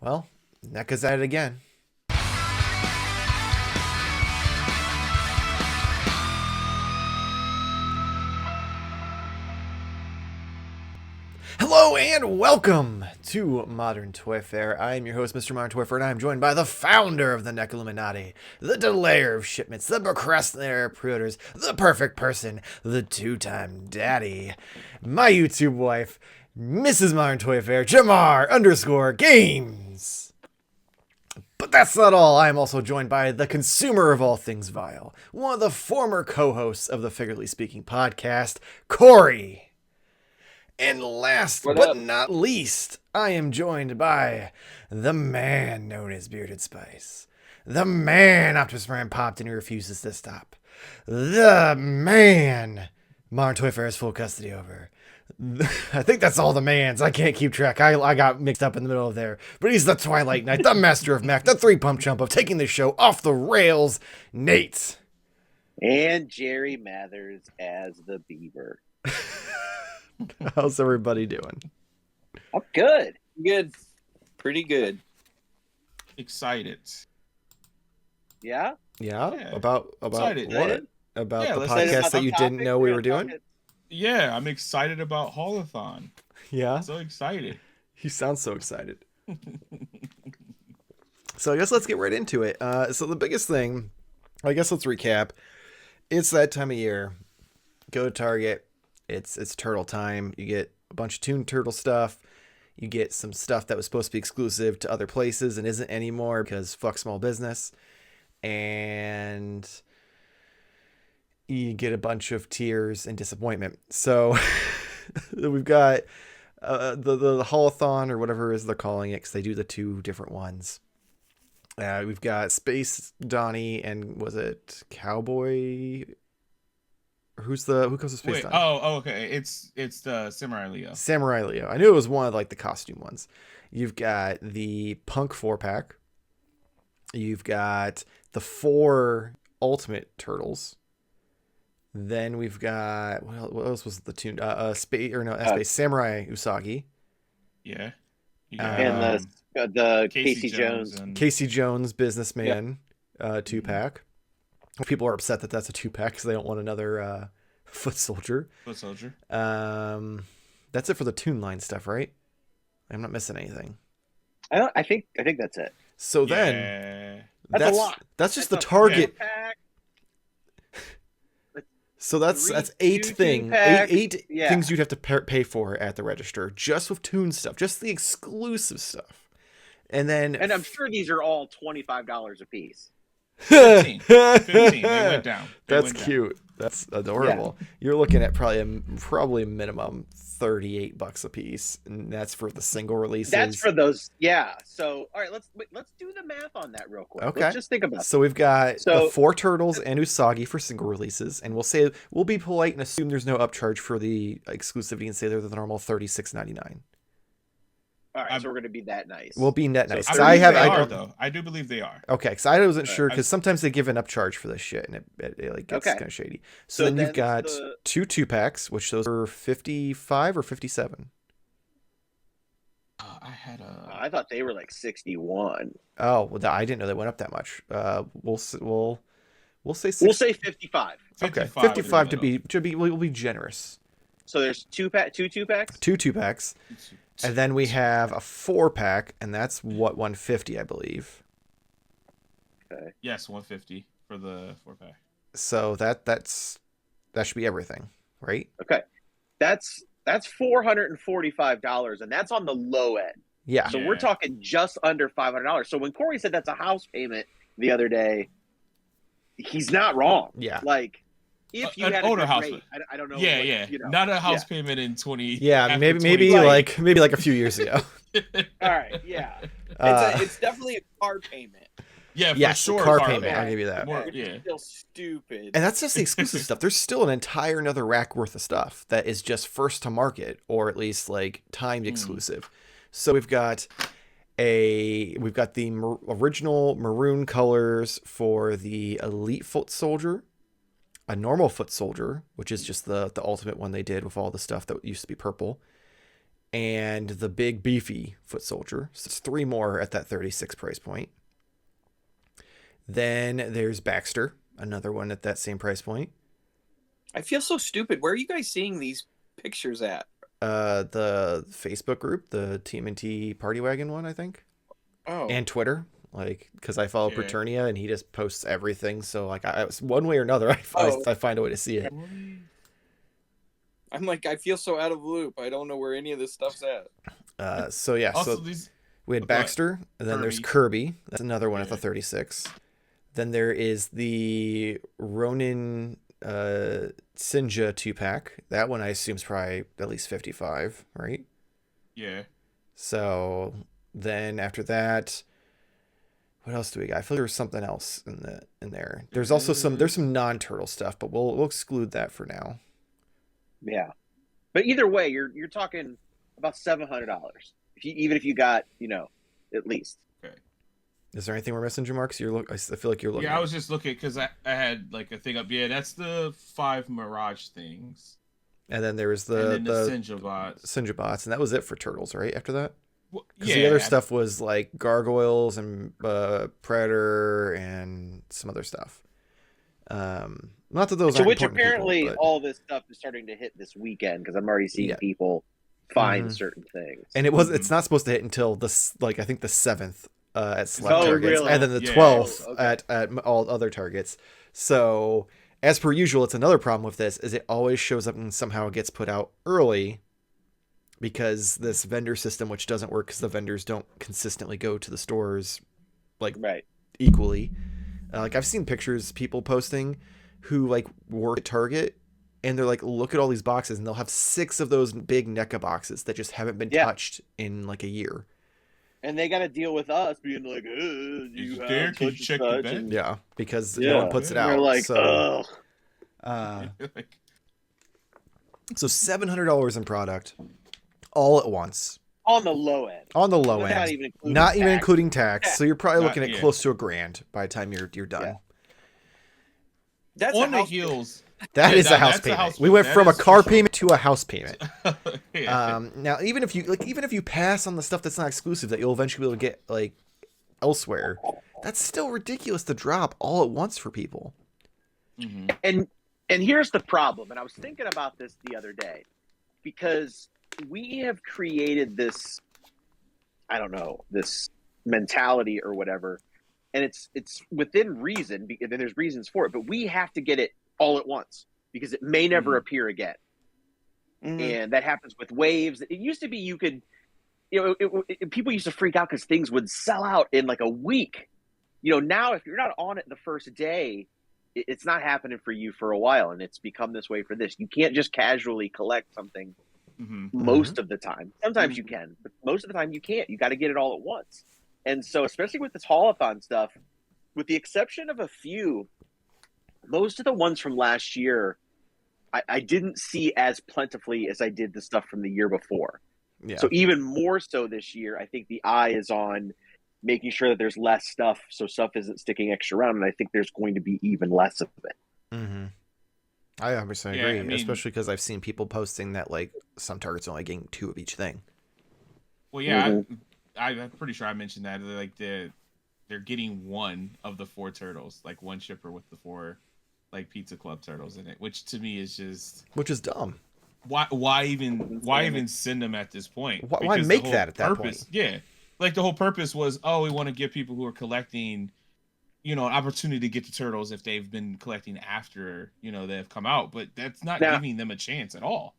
Well, Neca's at it again. Hello and welcome to Modern Toy Fair. I am your host, Mr. Modern Toy Fair, and I am joined by the founder of the Neca Illuminati, the delayer of shipments, the procrastinator of pre-orders, the perfect person, the two-time daddy, my YouTube wife, Mrs. Modern Toy Fair, Jarmar_Games. But that's not all. I am also joined by the consumer of all things vile, one of the former co-hosts of the Figuratively Speaking podcast, Cory. And last but not least, I am joined by the man known as Bearded Spice, the man Optimus Prime popped and he refuses to stop, the man Modern Toy Fair has full custody over. I think that's all the mans. I can't keep track. I got mixed up in the middle of there. But he's the Twilight Knight, the master of Mac, the three-pump chump of taking the show off the rails, Nate. And Jerry Mathers as the Beaver. How's everybody doing? I'm good. Good. Pretty good. Excited. Yeah? Yeah? Yeah. About Excited. what? About Yeah, the let's say podcast about that you didn't topic know we we're were doing? talking- Yeah, I'm excited about Haulathon. Yeah? So excited. You sound so excited. So I guess let's get right into it. So the biggest thing, I guess let's recap. It's that time of year. Go to Target. It's turtle time. You get a bunch of Toon Turtle stuff. You get some stuff that was supposed to be exclusive to other places and isn't anymore because fuck small business. And you get a bunch of tears and disappointment. So we've got the Haulathon or whatever it is they're calling it, because they do the two different ones. We've got Space Donnie and was it Cowboy? Who goes to Space Wait, Donnie? okay. It's the Samurai Leo. Samurai Leo. I knew it was one of like the costume ones. You've got the Punk 4-pack. You've got the 4 Ultimate Turtles. Then we've got what else was the tune? Space Samurai Usagi. Yeah. You And the Casey Jones. and Casey Jones Businessman 2-pack. People are upset that that's a 2-pack because they don't want another Foot Soldier. Foot Soldier. That's it for the Toon Line stuff, right? I'm not missing anything. I think that's it. So then Yeah. That's a lot. That's just That's the a Target. pack. So that's 8 two things, Toon-packs. eight Yeah. things you'd have to pay for at the register just with Toon stuff, just the exclusive stuff. And then And I'm sure these are all $25 a piece. 15. They went down. That's cute. That's adorable. You're looking at probably minimum $38 a piece, and that's for the single releases. That's for those. Yeah. So, all right, let's do the math on that real quick. Okay. Let's just think about So we've got So- the 4 Turtles and Usagi for single releases, and we'll be polite and assume there's no upcharge for the exclusivity and say they're the normal $36.99. All right, so we're going to be that nice. We'll be net nice. I 'Cause believe I they are, don't- though. I do believe they are. Okay, because I wasn't sure I- because sometimes they give an upcharge for this shit, and it like gets Okay. kind of shady. So then you've then got the- 2 2-packs, which those are 55 or 57. I had a. I thought they were like 61. Oh, well, I didn't know they went up that much. We'll say We'll 60. say 55. Okay, 55 55 in the we'll be generous. So there's two 2-packs? 2 2-packs, and then we have a 4-pack, and that's 150, I believe. Okay. Yes, 150 for the 4-pack. So that should be everything, right? Okay. That's $445, and that's on the low end. Yeah. So Yeah. we're talking just under $500. So when Cory said that's a house payment the other day, he's not wrong. Yeah. Like, if you An had a older good house rate, I don't know. Yeah, what, yeah. You know. Not a house payment in 20. Yeah, after maybe 20. like a few years ago. All right, yeah. It's definitely a car payment. Yeah, for yes, sure. car car payment. payment. I'll give you that. More- Which yeah. is still stupid. And that's just the exclusive stuff. There's still an entire another rack worth of stuff that is just first to market, or at least like timed exclusive. So we've got the original maroon colors for the Elite Foot Soldier, a normal Foot Soldier, which is just the ultimate one they did with all the stuff that used to be purple, and the big beefy foot soldier. So it's 3 more at that 36 price point. Then there's Baxter, another one at that same price point. I feel so stupid. Where are you guys seeing these pictures at? The Facebook group, the TMNT Party Wagon one, I think. Oh. And Twitter, like, because I follow Yeah. Preternia and he just posts everything. So like, one way or another, I find a way to see it. I'm like, I feel so out of the loop. I don't know where any of this stuff's at. So yeah, Also, so these we had Baxter, and then there's Kirby. That's another one at the 36. Then there is the Ronin Sinja 2-pack. That one I assume is probably at least 55, right? Yeah. So then after that, what else do we got? I feel like there was something else in there. There's also some non-turtle stuff, but we'll exclude that for now. Yeah, but either way, you're talking about $700 even if you got at least. Okay. Is there anything we're missing, Marks? I feel like you're looking. Yeah, I was just looking because I had like a thing up. Yeah, that's the 5 Mirage things. And then there was the Sinja bots. Sinja bots, and that was it for turtles, right? After that, Well, because the other stuff was like gargoyles and Predator and some other stuff. Not that those aren't which important apparently people, but... all this stuff is starting to hit this weekend because I'm already seeing people find certain things. And it's not supposed to hit until I think the 7th at select targets, really? and then the 12th at all other targets. So as per usual, it's another problem with this is it always shows up and somehow gets put out early because this vendor system, which doesn't work because the vendors don't consistently go to the stores equally. Like I've seen pictures people posting who like work at Target and they're like, look at all these boxes, and they'll have 6 of those big NECA boxes that just haven't been touched in like a year. And they got to deal with us being like, you have can you such check and the such. bag? Yeah, because no one puts it out. They're like, so, ugh. So $700 in product all at once. On the low end. On the low Not end. even including tax. So you're probably looking at close to $1,000 by the time you're done. Yeah. That's on the heels. That is a house payment. We went from a car payment to a house payment. Now, even if you pass on the stuff that's not exclusive that you'll eventually be able to get like elsewhere, that's still ridiculous to drop all at once for people. Mm-hmm. And here's the problem. And I was thinking about this the other day because we have created this, I don't know, this mentality or whatever. And it's within reason, and there's reasons for it, but we have to get it all at once because it may never appear again. Mm-hmm. And that happens with waves. It used to be you could, people used to freak out because things would sell out in like a week. Now if you're not on it the first day, it's not happening for you for a while, and it's become this way for this. You can't just casually collect something most of the time. Sometimes you can, but most of the time you can't. You got to get it all at once. And so, especially with this Haulathon stuff, with the exception of a few, most of the ones from last year, I didn't see as plentifully as I did the stuff from the year before. Yeah. So even more so this year, I think the eye is on making sure that there's less stuff so stuff isn't sticking extra around, and I think there's going to be even less of it. Mm-hmm. I 100% agree, especially because I've seen people posting that like some targets are only getting 2 of each thing. Well, yeah, I'm pretty sure I mentioned that. Like they're getting 1 of the 4 turtles, like 1 shipper with the 4 like Pizza Club turtles in it, which to me is just dumb. Why even send them at this point? Why make that at that point? Yeah, like the whole purpose was, we want to give people who are collecting, an opportunity to get the turtles if they've been collecting after they've come out, but that's not giving them a chance at all.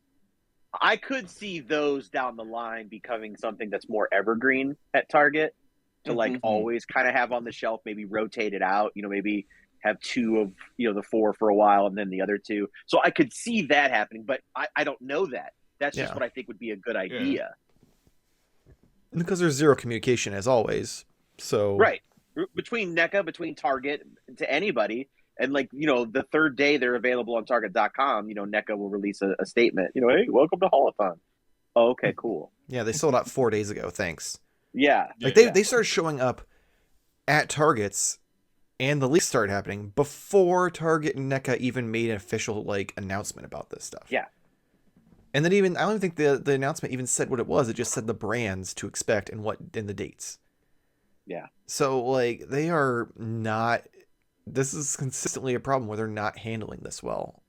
I could see those down the line becoming something that's more evergreen at Target to like always kind of have on the shelf, maybe rotate it out, maybe have 2 of, the 4 for a while and then the other 2. So I could see that happening, but I don't know that. That's just what I think would be a good idea. Because there's zero communication as always. So right. Between NECA, between Target, to anybody. And like, the third day they're available on Target.com, NECA will release a statement, hey, welcome to Haulathon. Oh, okay, cool. Yeah, they sold out 4 days ago. Thanks. Yeah. Like they started showing up at Targets and the leaks started happening before Target and NECA even made an official like announcement about this stuff. Yeah. And then even I don't even think the announcement even said what it was. It just said the brands to expect and the dates. Yeah. So like they are not. This is consistently a problem where they're not handling this well.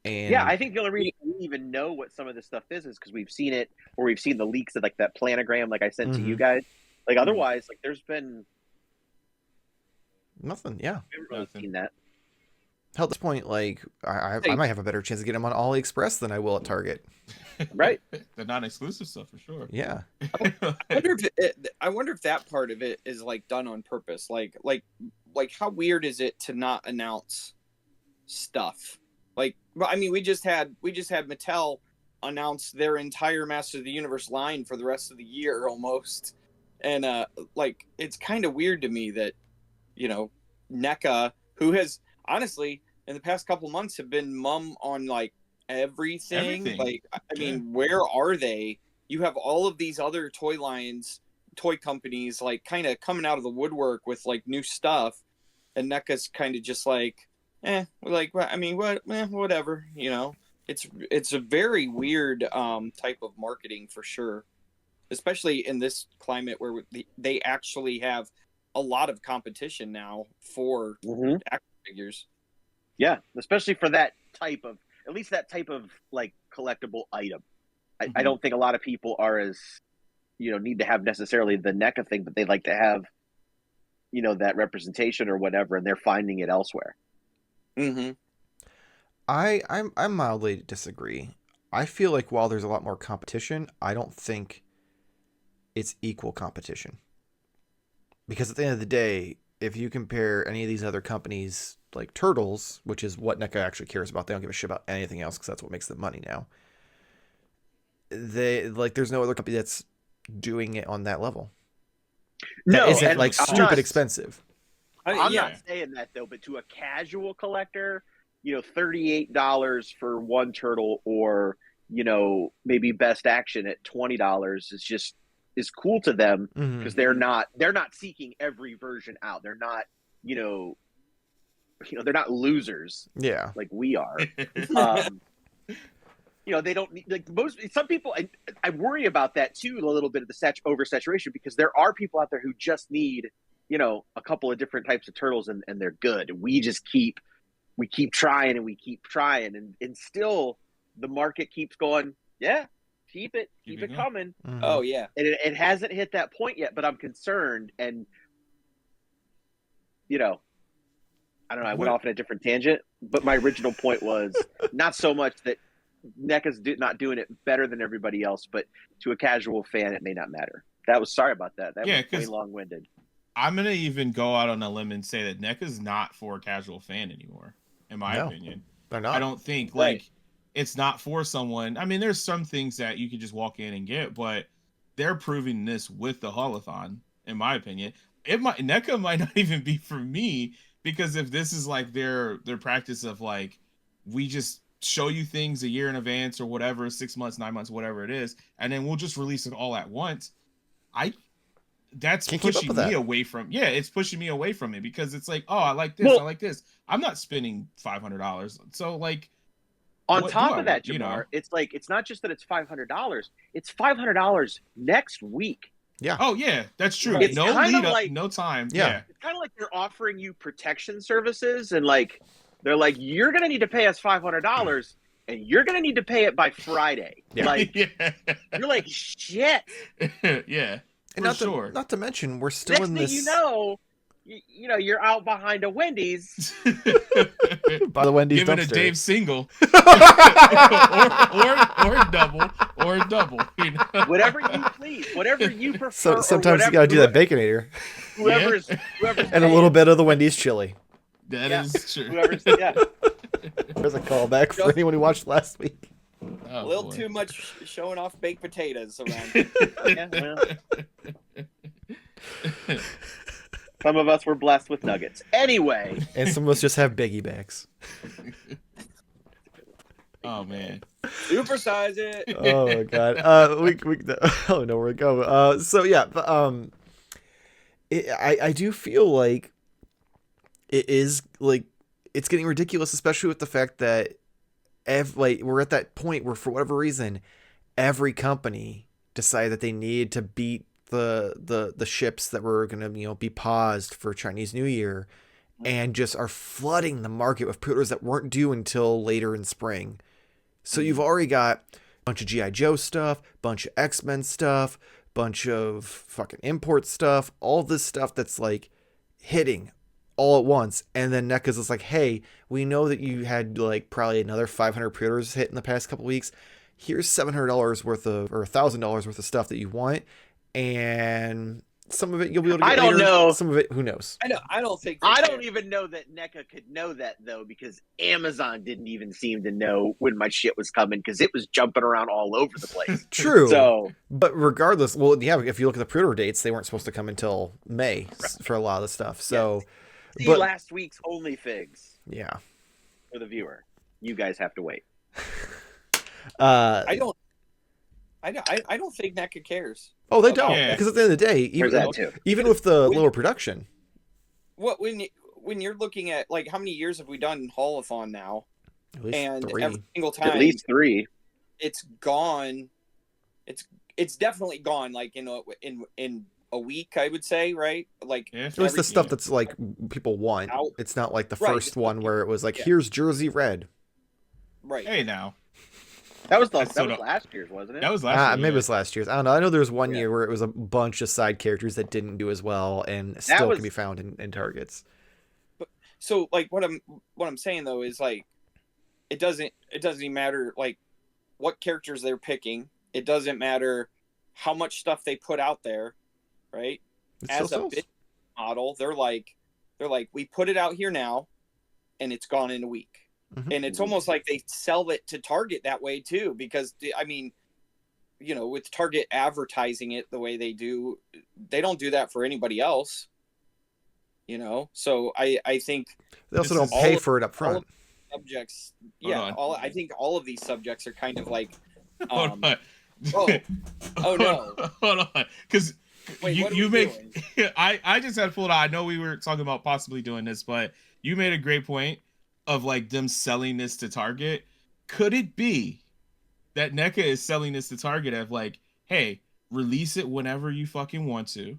And yeah, I think the only reason we even know what some of this stuff is because we've seen it or we've seen the leaks of like that planogram, like I sent to you guys. Like otherwise, like there's been nothing. Yeah, I haven't really seen that. Hell, at this point, like I might have a better chance of getting them on AliExpress than I will at Target. Right. The non-exclusive stuff for sure. Yeah. I wonder if that part of it is like done on purpose. Like how weird is it to not announce stuff? Like, I mean, we just had Mattel announce their entire Master of the Universe line for the rest of the year almost, and like it's kind of weird to me that NECA, who has honestly in the past couple months have been mum on like everything. Like, I mean, where are they? You have all of these other toy companies like kind of coming out of the woodwork with like new stuff, and NECA's kind of just like, like, I mean, whatever, It's a very weird type of marketing for sure, especially in this climate where they actually have a lot of competition now for action figures. Yeah, especially for that type of, at least that type of like collectible item. I don't think a lot of people are as, need to have necessarily the NECA thing, but they like to have, that representation or whatever, and they're finding it elsewhere. Mm-hmm. I mildly disagree. I feel like while there's a lot more competition, I don't think it's equal competition. Because at the end of the day, if you compare any of these other companies like Turtles, which is what NECA actually cares about, they don't give a shit about anything else because that's what makes them money now. There's no other company that's doing it on that level. That isn't like stupid expensive. I'm not saying that though, but to a casual collector, $38 for one turtle or, maybe best action at $20 is cool to them because they're not seeking every version out. They're not, they're not losers. Yeah. Like we are. They don't need, like some people, I worry about that too, a little bit of the oversaturation, because there are people out there who just need, a couple of different types of turtles and they're good. We just keep trying and we keep trying and still the market keeps going, yeah, keep it coming. Oh yeah. And it hasn't hit that point yet, but I'm concerned. And, I don't know, I went off on a different tangent, but my original point was not so much that NECA's not doing it better than everybody else, but to a casual fan, it may not matter. Sorry about that. That was way long-winded. I'm going to even go out on a limb and say that NECA's not for a casual fan anymore, in my opinion. They're not. I don't think, like, it's not for someone. I mean, there's some things that you can just walk in and get, but they're proving this with the Hellathon, in my opinion. NECA might not even be for me, because if this is like their practice of like, we just show you things a year in advance or whatever, 6 months, 9 months, whatever it is, and then we'll just release it all at once. That's pushing me away from. Yeah, it's pushing me away from it, because it's like, oh, I like this, I like this. I'm not spending $500. So like, on top of that, Jarmar, it's like, it's not just that it's $500. It's $500 next week. Yeah. Oh yeah, that's true. It's no lead up, no time. Yeah. It's kind of like they're offering you protection services, and like they're like, you're gonna need to pay us $500, and you're gonna need to pay it by Friday. Yeah. Like, you're like, shit. Yeah. And not to mention, we're still Next in thing this. You're out behind a Wendy's. By the Wendy's giving dumpster. a Dave single, or double. Whatever you please, whatever you prefer. So sometimes you gotta do that Baconator. Whoever's and a little bit of the Wendy's chili. That is true. There's a callback for anyone who watched last week. A little too much showing off baked potatoes around. Some of us were blessed with nuggets. Anyway. And some of us just have biggie bags. Oh, man. Supersize it. Oh, God. Oh, no, where to go. So, yeah. I do feel like it is, like, it's getting ridiculous, especially with the fact that we're at that point where, for whatever reason, every company decided that they needed to beat the ships that were going to be paused for Chinese New Year, and just are flooding the market with pre-orders that weren't due until later in spring. So you've already got a bunch of G.I. Joe stuff, bunch of X-Men stuff, bunch of fucking import stuff, all this stuff that's like hitting all at once. And then NECA's is like, hey, we know that you had like probably another 500 pre-orders hit in the past couple weeks. Here's $700 worth of, or $1,000 worth of stuff that you want. And some of it you'll be able to get I don't later. know. Some of it, who knows? I don't think. I don't even know that NECA could know that, though, because Amazon didn't even seem to know when my shit was coming, because it was jumping around all over the place. True. So, but regardless, well, yeah, if you look at the pre-order dates, they weren't supposed to come until May for a lot of the stuff. So, see but last week's OnlyFigs yeah, for the viewer. You guys have to wait. I don't think NECA cares. Oh, they don't, Yeah. because at the end of the day, There's that too. even with the When- lower production, When you're looking at, like, how many years have we done Haulathon now? at least And 3. every single time At least 3. it's gone. It's definitely gone, like, in a week, I would say, right? Like, Yeah, At least the every- stuff that's like people want. Out. It's not like the Right, first it's one not- where it was like, yeah. here's Jersey Red. right. Hey, now That was That's so last year's, wasn't it? that was last year. Maybe it was last year's. I don't know. I know there was one Yeah. year where it was a bunch of side characters that didn't do as well and still was- can be found in Targets. So, like, what I'm saying though is, like, it doesn't even matter, like, what characters they're picking. It doesn't matter how much stuff they put out there, right? It still As a sells. business model, they're like, we put it out here now, and it's gone in a week. Mhm. And it's almost like they sell it to Target that way too, because, I mean, with Target advertising it the way they do, they don't do that for anybody else. So I think They also This don't is pay all- for it up front. all- subjects, Hold yeah, on. I think all of these subjects are kind of like, Hold on. oh no. Hold on, because Wait, what are you we make. doing? I just had pulled out. I know we were talking about possibly doing this, but you made a great point of like them selling this to Target. Could it be that NECA is selling this to Target of like, hey, release it whenever you fucking want to.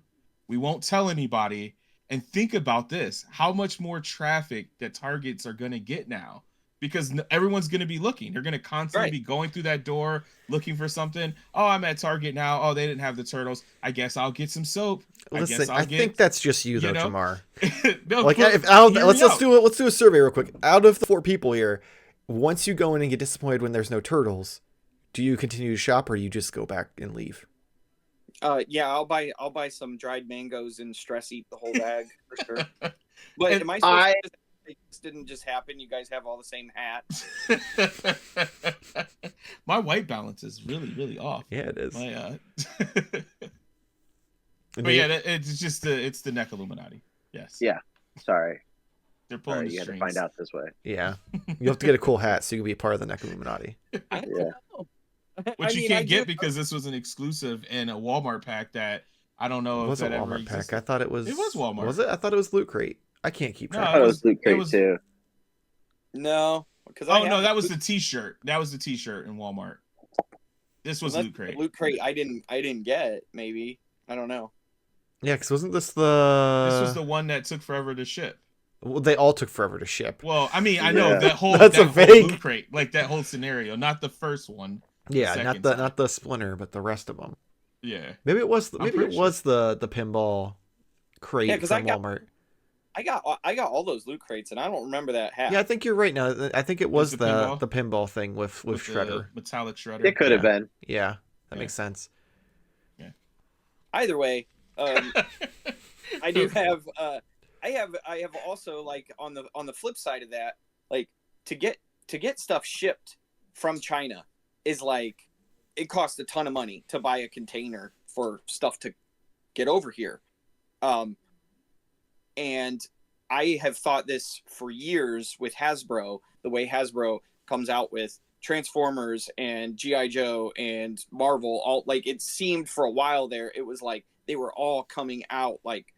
We won't tell anybody. And think about this: how much more traffic that Targets are gonna get now, because everyone's gonna be looking. They're gonna constantly Right. be going through that door looking for something. Oh, I'm at Target now. Oh, they didn't have the turtles. I guess I'll get some soap. Listen, I I think that's just you, though, know? Jamar. No, Like, but if out, hear let's me out. do a survey real quick. Out of the 4 people here, once you go in and get disappointed when there's no turtles, do you continue to shop or do you just go back and leave? Yeah, I'll buy some dried mangoes and stress eat the whole bag for sure. But And am I supposed to say this didn't just happen? You guys have all the same hat. My white balance is really, really off. Yeah, it is. My, And but they- yeah, it's just it's the NECA Illuminati. Yes. Yeah. Sorry. They're pulling Sorry, the you had to strings. find out this way. yeah. You have to get a cool hat so you can be part of the NECA Illuminati. I don't Yeah. know. Which you I can't do- get because this was an exclusive in a Walmart pack that I don't know It if was a that ever Walmart pack. existed. I thought it was. It was Walmart. Was it? I thought it was Loot Crate. I can't keep No, track. I thought it it was was- Loot it Crate was- too. No, because Oh no, that was the T-shirt. That was the T-shirt in Walmart. This was Loot Crate. Loot Crate. I didn't get. Maybe I don't know. Yeah, because wasn't this the? This was the one that took forever to ship. Well, they all took forever to ship. Well, I mean, I know Yeah. that whole That's a that whole vague- Loot Crate, like that whole scenario, not the first one. Yeah, second not time. the Splinter, but the rest of them. Yeah. Maybe it was. I'm Maybe it pretty was the pinball crate Yeah, 'cause from I got- Walmart. I got all those loot crates, and I don't remember that hat. Yeah, I think you're right now. I think it was the the pinball? pinball thing with the Shredder. metallic shredder. It could have been. Yeah, that Yeah. makes sense. Either way, I do have. I have also, like, on the flip side of that, like, to get stuff shipped from China is like, it costs a ton of money to buy a container for stuff to get over here. And I have thought this for years with Hasbro, the way Hasbro comes out with Transformers and G.I. Joe and Marvel, all, like, it seemed for a while there, it was like they were all coming out like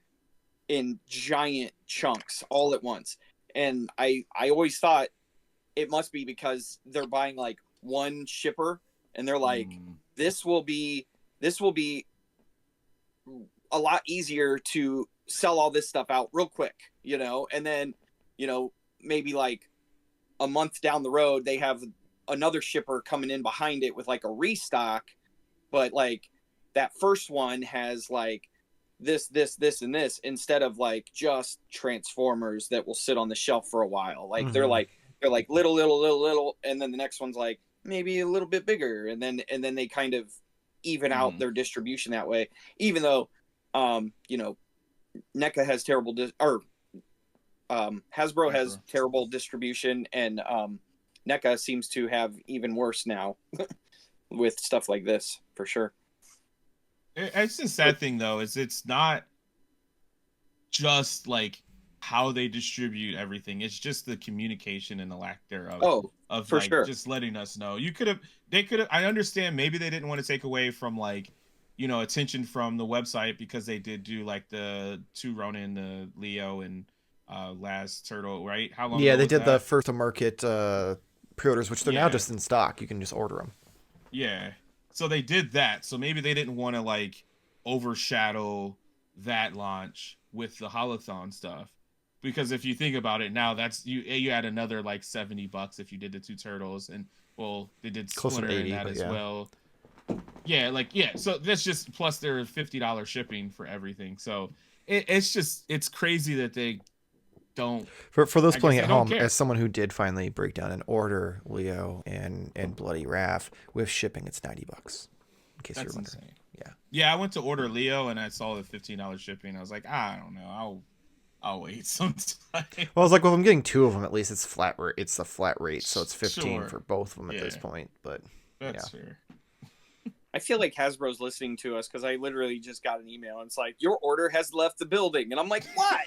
in giant chunks all at once. And I always thought it must be because they're buying like one shipper, and they're like, this will be a lot easier to sell all this stuff out real quick, and then, maybe like a month down the road, they have another shipper coming in behind it with like a restock, but like that first one has like this, and this, instead of like just Transformers that will sit on the shelf for a while. Like they're like little, and then the next one's like maybe a little bit bigger, and then they kind of even out their distribution that way. Even though, NECA has terrible, Hasbro has terrible distribution, and NECA seems to have even worse now with stuff like this, for sure. It's the sad thing, though, is it's not just like how they distribute everything. It's just the communication and the lack thereof. Of for like sure. Just letting us know. They could have. I understand maybe they didn't want to take away from like, attention from the website, because they did do like the 2 Ronin, the Leo, and last Turtle, right? How long? Yeah, ago they was did that? the first to market pre-orders, which they're now just in stock. You can just order them. Yeah. So they did that. So maybe they didn't want to like overshadow that launch with the Hellathon stuff. Because if you think about it now, that's you add another like $70 if you did the 2 turtles, and well, they did Closer to Splinter 80, in that as yeah. well. So that's just plus their $50 shipping for everything. So it's crazy that they don't. For those playing at home, care. as someone who did finally break down and order Leo and Bloody Raph with shipping, it's $90. In case That's you're wondering. insane. Yeah. Yeah, I went to order Leo and I saw the $15 shipping. I was like, I don't know, I'll wait sometime. Well, I was like, well, if I'm getting 2 of them, at least it's flat rate. It's a flat rate, so it's 15 Sure. for both of them at Yeah. this point. But That's fair. I feel like Hasbro's listening to us, because I literally just got an email and it's like, your order has left the building, and I'm like, what?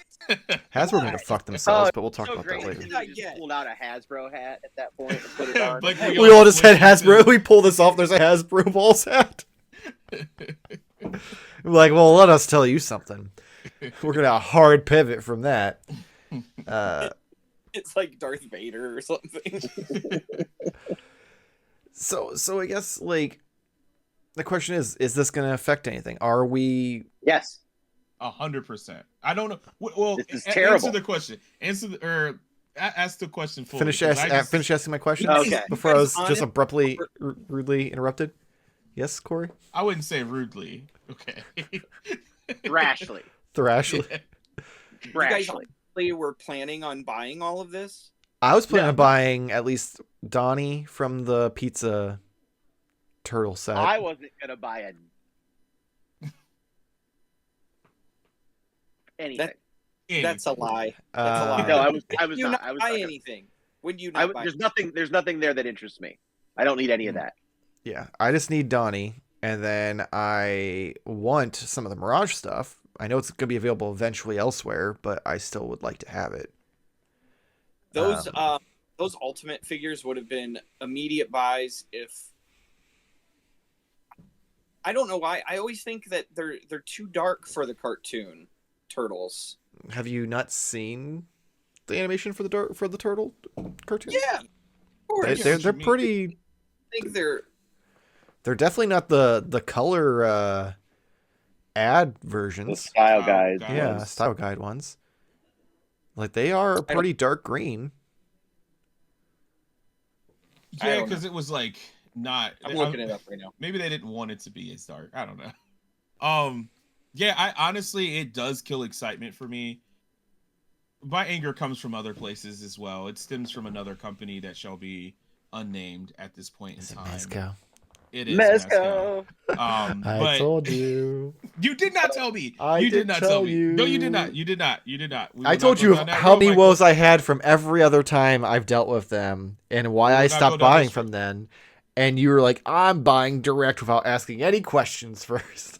Hasbro may have fucked themselves, but we'll talk about that later. You just pulled out a Hasbro hat at that point and put it on. Like We all just had Hasbro. We pull this off. There's a Hasbro balls hat. We're like, well, let us tell you something. We're gonna hard pivot from that. It's like Darth Vader or something. So I guess like the question is this gonna affect anything? Are we? Yes. 100%. I don't know. Well, This is terrible. Answer the question. Ask the question fully. Finish asking my question Okay. before I was just abruptly, rudely interrupted. Yes, Cory? I wouldn't say rudely. Okay. Rashly. Thrashly. You guys Rashly. honestly were planning on buying all of this? I was planning on buying at least Donnie from the pizza turtle set. I wasn't gonna buy anything. That's a lie. That's a lie. No, I was You not. not I was buy not gonna- anything? Would you not buy? There's nothing there that interests me. I don't need any of that. Yeah, I just need Donnie, and then I want some of the Mirage stuff. I know it's going to be available eventually elsewhere, but I still would like to have it. Those ultimate figures would have been immediate buys if. I don't know why. I always think that they're too dark for the cartoon turtles. Have you not seen the animation for the turtle cartoon? Yeah, of course. They're pretty. I think they're definitely not the color ad versions. Style guys. Yeah, style guide ones. Like they are pretty dark green. Yeah, because it was like not. I'm looking it up right now. Maybe they didn't want it to be as dark. I don't know. Yeah, I honestly, it does kill excitement for me. My anger comes from other places as well. It stems from another company that shall be unnamed at this point in time. Mezco. It is Mezco. I told you. You did not tell me. I You did did not tell tell me. you. No, you did not. You did not. You did not. We I will told not go you down that how road, many Michael. woes I had from every other time I've dealt with them and why I will not stopped go down buying this from them. And you were like, I'm buying direct without asking any questions first.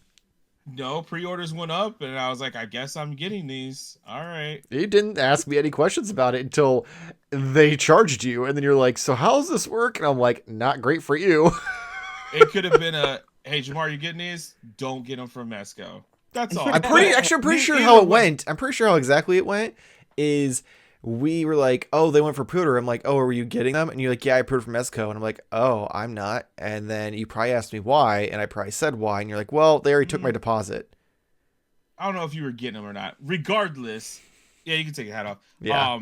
No, pre-orders went up, and I was like, I guess I'm getting these. All right. You didn't ask me any questions about it until they charged you. And then you're like, so how's this work? And I'm like, not great for you. It could have been a, hey, Jarmar, you getting these? Don't get them from Mezco. That's all. I'm pretty sure how it went. I'm pretty sure how exactly it went is we were like, oh, they went for pre-order. I'm like, oh, were you getting them? And you're like, yeah, I pre-ordered from Mezco. And I'm like, oh, I'm not. And then you probably asked me why, and I probably said why. And you're like, well, they already took my deposit. I don't know if you were getting them or not. Regardless, yeah, you can take your hat off. Yeah.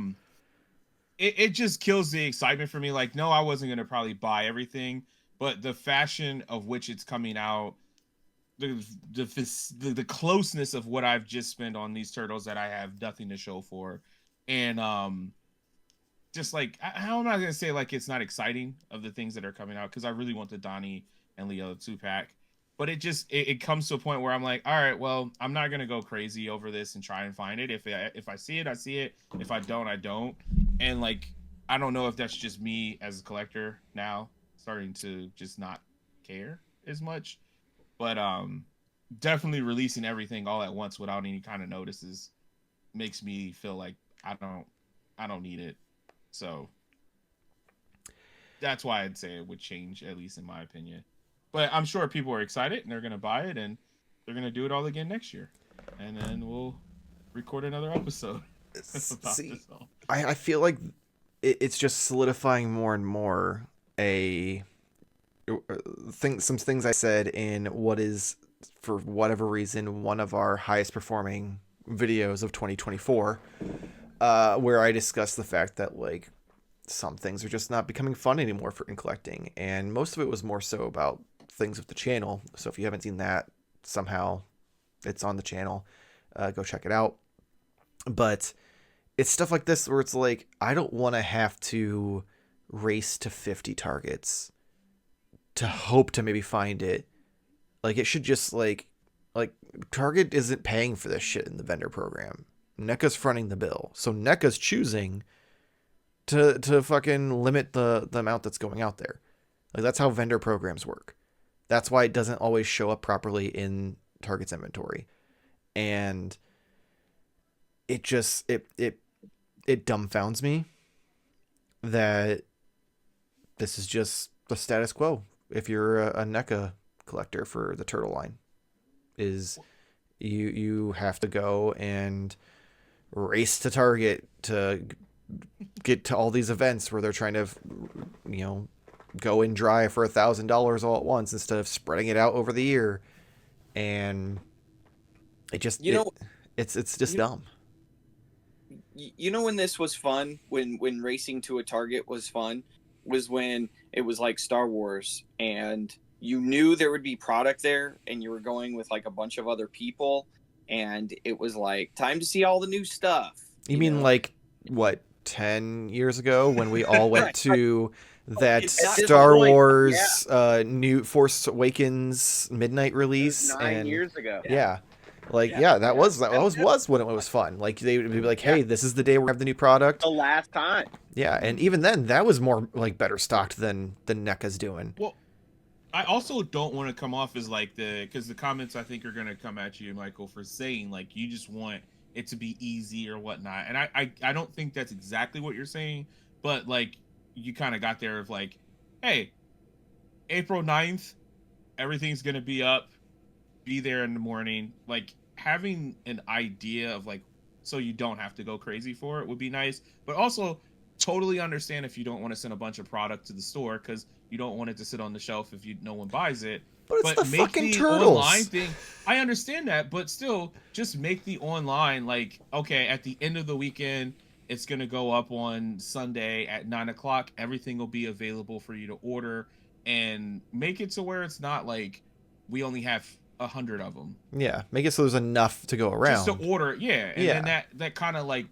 It just kills the excitement for me. Like, no, I wasn't gonna probably buy everything, but the fashion of which it's coming out, the closeness of what I've just spent on these turtles that I have nothing to show for, and just like I'm not gonna say like it's not exciting of the things that are coming out, because I really want the Donnie and Leo 2-pack, but it comes to a point where I'm like, all right, well, I'm not gonna go crazy over this and try and find it. If I see it, I see it. If I don't, I don't. And like, I don't know if that's just me as a collector now starting to just not care as much, but definitely releasing everything all at once without any kind of notices makes me feel like I don't need it. So that's why I'd say it would change, at least in my opinion. But I'm sure people are excited and they're going to buy it and they're going to do it all again next year. And then we'll record another episode. See, I feel like it's just solidifying more and more some things I said in what is, for whatever reason, one of our highest performing videos of 2024, where I discussed the fact that like some things are just not becoming fun anymore in collecting, and most of it was more so about things with the channel. So if you haven't seen that, somehow it's on the channel, go check it out. But it's stuff like this where it's like, I don't want to have to race to 50 targets to hope to maybe find it. Like, it should just like Target isn't paying for this shit in the vendor program. NECA's fronting the bill. So NECA's choosing to fucking limit the amount that's going out there. Like, that's how vendor programs work. That's why it doesn't always show up properly in Target's inventory. And it just it dumbfounds me that this is just the status quo. If you're a NECA collector for the turtle line, is you have to go and race to Target to get to all these events where they're trying to, go in dry for $1,000 all at once instead of spreading it out over the year. And it just, it's just dumb. You know when this was fun, when racing to a Target was fun, was when it was like Star Wars and you knew there would be product there and you were going with like a bunch of other people and it was like time to see all the new stuff. You mean like what, 10 years ago when we all went to that Star Wars new Force Awakens midnight release? 9 years ago. Yeah. That was when it was fun. Like, they would be like, hey, this is the day we have the new product. The last time. Yeah, and even then, that was more like better stocked than NECA's doing. Well, I also don't want to come off as like because the comments I think are going to come at you, Michael, for saying like you just want it to be easy or whatnot. And I don't think that's exactly what you're saying, but like you kind of got there of like, hey, April 9th, everything's going to be up. Be there in the morning. Like, having an idea of like, so you don't have to go crazy for it would be nice, but also totally understand if you don't want to send a bunch of product to the store because you don't want it to sit on the shelf if no one buys it. But it's the fucking turtles. Online thing, I understand that, but still, just make the online like, okay, at the end of the weekend, it's gonna go up on Sunday at 9:00. Everything will be available for you to order, and make it to where it's not like we only have 100 of them. Yeah, make it so there's enough to go around. Just to order, and then that kind of like,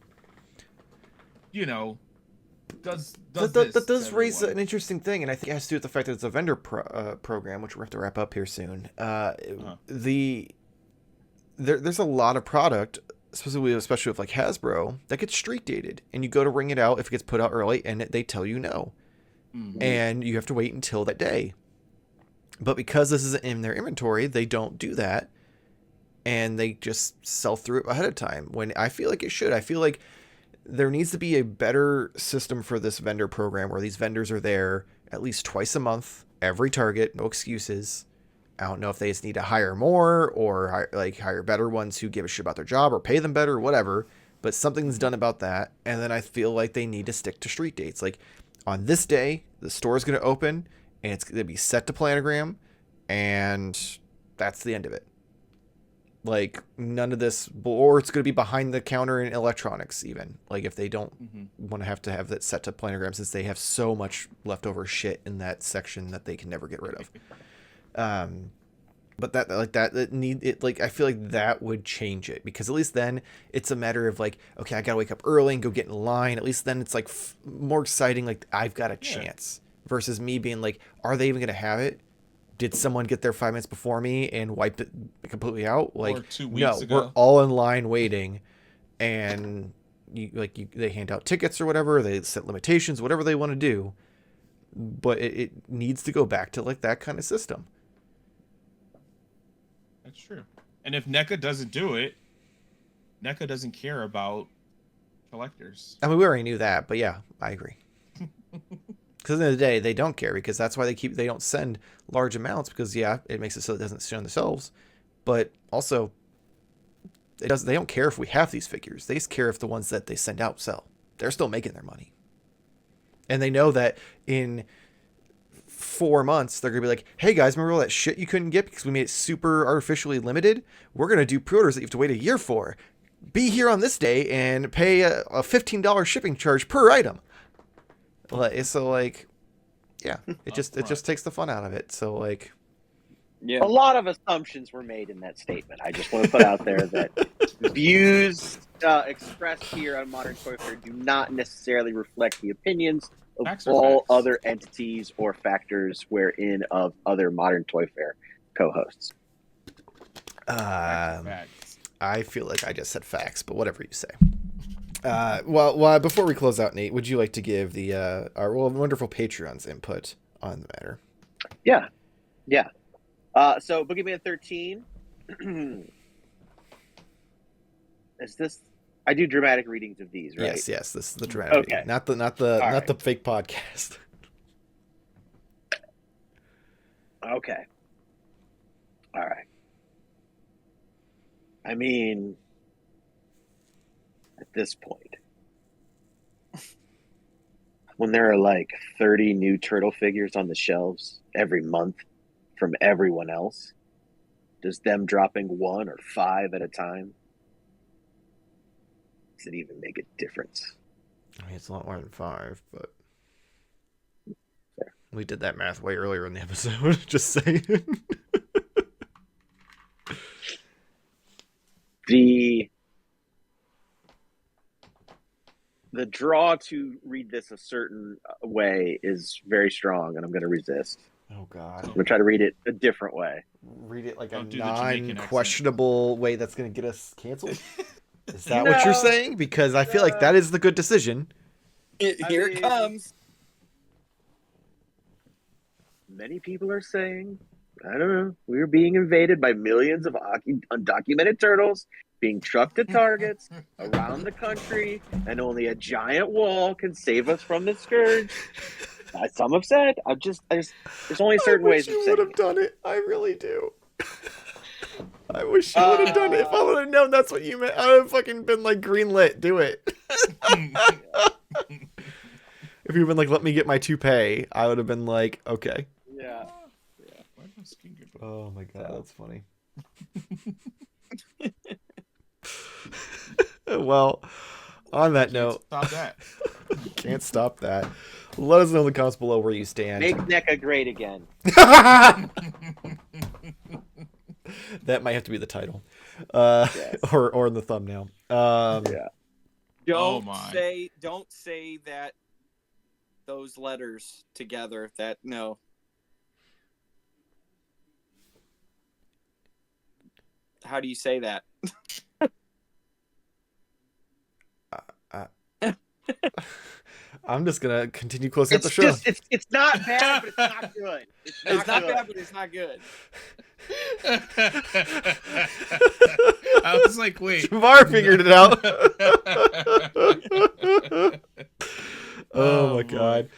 that does raise an interesting thing, and I think it has to do with the fact that it's a vendor program, which we have to wrap up here soon. There's a lot of product, especially with like Hasbro, that gets street dated, and you go to ring it out if it gets put out early, and they tell you no, and you have to wait until that day. But because this isn't in their inventory, they don't do that, and they just sell through it ahead of time. When I feel like it should, I feel like there needs to be a better system for this vendor program where these vendors are there at least twice a month, every Target, no excuses. I don't know if they just need to hire more or hire better ones who give a shit about their job or pay them better or whatever. but something's done about that. And then I feel like they need to stick to street dates. Like on this day, the store is going to open and it's going to be set to planogram, and that's the end of it. Like none of this, or it's going to be behind the counter in electronics even. Like if they don't want to have that set to planogram, since they have so much leftover shit in that section that they can never get rid of. But I feel like that would change it, because at least then it's a matter of like, okay, I got to wake up early and go get in line. At least then it's like more exciting. Like I've got a chance versus me being like, are they even going to have it? Did someone get there 5 minutes before me and wipe it completely out? Like, or 2 weeks ago. We're all in line waiting, and they hand out tickets or whatever. They set limitations, whatever they want to do. But it needs to go back to like that kind of system. That's true. And if NECA doesn't do it, NECA doesn't care about collectors. I mean, we already knew that, but yeah, I agree. Because at the end of the day, they don't care, because that's why they don't send large amounts, because it makes it so it doesn't sit on the shelves. But also, they don't care if we have these figures. They just care if the ones that they send out sell. They're still making their money. And they know that in 4 months, they're going to be like, hey guys, remember all that shit you couldn't get because we made it super artificially limited? We're going to do pre-orders that you have to wait a year for. Be here on this day and pay a $15 shipping charge per item. So like, yeah, it just takes the fun out of it. So like, a lot of assumptions were made in that statement. I just want to put out there that views expressed here on Modern Toy Fair do not necessarily reflect the opinions of all other entities or factors wherein of other Modern Toy Fair co-hosts. I feel like I just said facts, but whatever you say. Well, before we close out, Nate, would you like to give our wonderful Patreons input on the matter? Yeah. So Boogeyman 13. Is this? I do dramatic readings of these, right? Yes. This is the dramatic reading, not the fake podcast. Okay. All right. I mean, at this point, when there are like 30 new turtle figures on the shelves every month from everyone else, does them dropping 1 or 5 at a time, does it even make a difference? I mean, it's a lot more than 5, but we did that math way earlier in the episode. Just saying. The draw to read this a certain way is very strong, and I'm going to resist. Oh, God. I'm going to try to read it a different way. Read it like a non-questionable way that's going to get us canceled? Is that No. what you're saying? Because I feel like that is the good decision. Here it comes. Many people are saying, I don't know, we're being invaded by millions of undocumented turtles being trucked to targets around the country, and only a giant wall can save us from the scourge. Some have said, there's only certain ways of saying it. I wish you would have done it. I really do. I wish you would have done it. If I would have known that's what you meant, I would have fucking been like, greenlit, do it. If you've been like, let me get my toupee, I would have been like, okay. Yeah. Oh my God, that's funny. Well, on that note, Stop that. Can't stop that. Let us know in the comments below where you stand. Make NECA great again. That might have to be the title, Yes. or in the thumbnail. Yeah. Don't say that those letters together. No. How do you say that? I'm just gonna continue closing out the show. It's not bad, but it's not good. It's not bad, but it's not good. I was like, wait. Jarmar figured it out. Oh my God.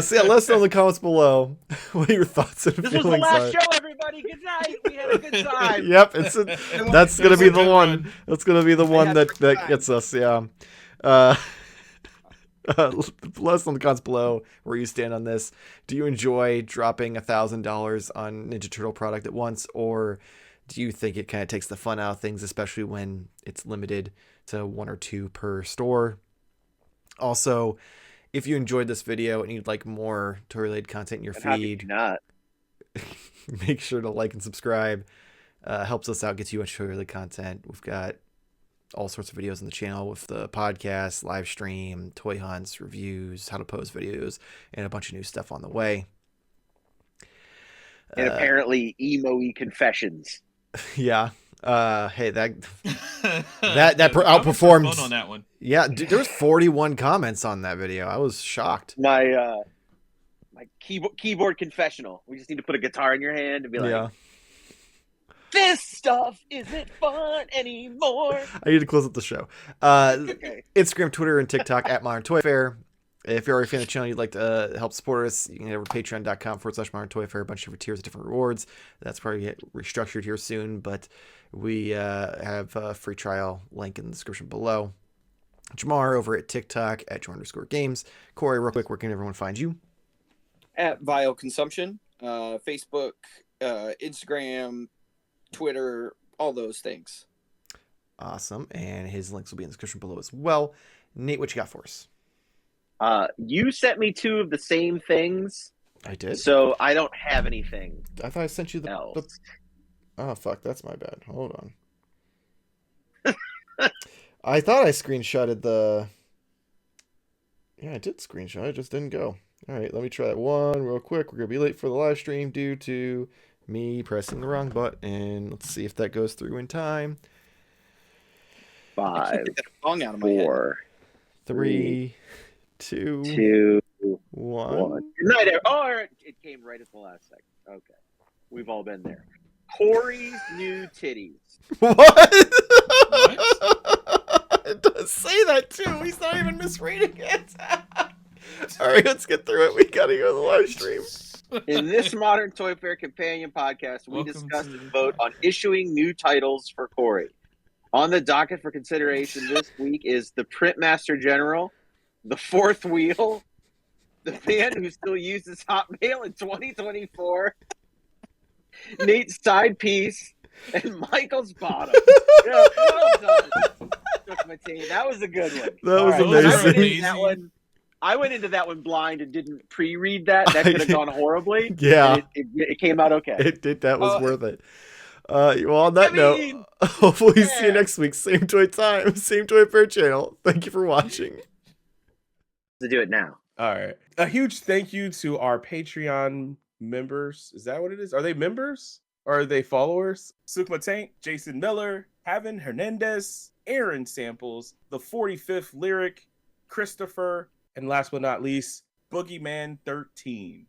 So yeah, let us know in the comments below what your thoughts and This was feelings the last are. show, everybody. Good night. We had a good time. Yep, that's gonna be the good one. run. That's gonna be the one had a that good time. gets us. Yeah. Let us know in the comments below where you stand on this. Do you enjoy dropping $1,000 on Ninja Turtle product at once, or do you think it kind of takes the fun out of things, especially when it's limited to 1 or 2 per store? Also, if you enjoyed this video and you'd like more toy-related content in your And how could you feed, not? make sure to like and subscribe. Helps us out, gets you much toy-related content. We've got all sorts of videos on the channel with the podcast, live stream, toy hunts, reviews, how to pose videos, and a bunch of new stuff on the way. And apparently emo-y confessions. Yeah. Hey, that The comments were outperformed fun on that one. Yeah, dude, there was 41 comments on that video. I was shocked. My keyboard confessional. We just need to put a guitar in your hand and be like, Yeah. this stuff isn't fun anymore. I need to close up the show. Okay. Instagram, Twitter, and TikTok at Modern Toy Fair. If you're already a fan of the channel, you'd like to help support us, you can head over to patreon.com/Modern Toy Fair. A bunch of different tiers of different rewards. That's probably get restructured here soon, but we have a free trial link in the description below. Jarmar over at TikTok at Jarmar_games. Cory, real quick, where can everyone find you? At Vile Consumption, Facebook, Instagram, Twitter, all those things. Awesome. And his links will be in the description below as well. Nate, what you got for us? You sent me 2 of the same things, I did. so I don't have anything I thought I sent you the else. Oh, fuck. That's my bad. Hold on. I thought I screenshotted the... Yeah, I did screenshot. It just didn't go. All right, let me try that one real quick. We're going to be late for the live stream due to me pressing the wrong button. Let's see if that goes through in time. 5, Get that song out of my head. 4, 3, 2, 2, 1. 1. Good night. Oh, it came right at the last second. Okay. We've all been there. Cory's new titties. What? It does say that too. He's not even misreading it. All right, let's get through it. We gotta go to the live stream. In this Modern Toy Fair companion podcast, we Welcome discussed to and the vote on issuing new titles for Cory. On the docket for consideration this week is the Printmaster General, the Fourth Wheel, the man who still uses Hotmail in 2024, Nate's Side Piece, and Michael's Bottom. Yeah, well done, Shook my team. That was a good one. That was All right, amazing. I went into that one blind and didn't pre-read that. That could have gone horribly. Yeah. It came out okay. It did. That was worth it. Well, on that note, hopefully see you next week. Same toy time, same Toy Fair channel. Thank you for watching. To do it now. All right. A huge thank you to our Patreon members. Is that what it is? Are they members or are they followers? Sukma Tank, Jason Miller, Havin Hernandez, Aaron Samples, the 45th Lyric, Christopher, and last but not least, Boogeyman 13.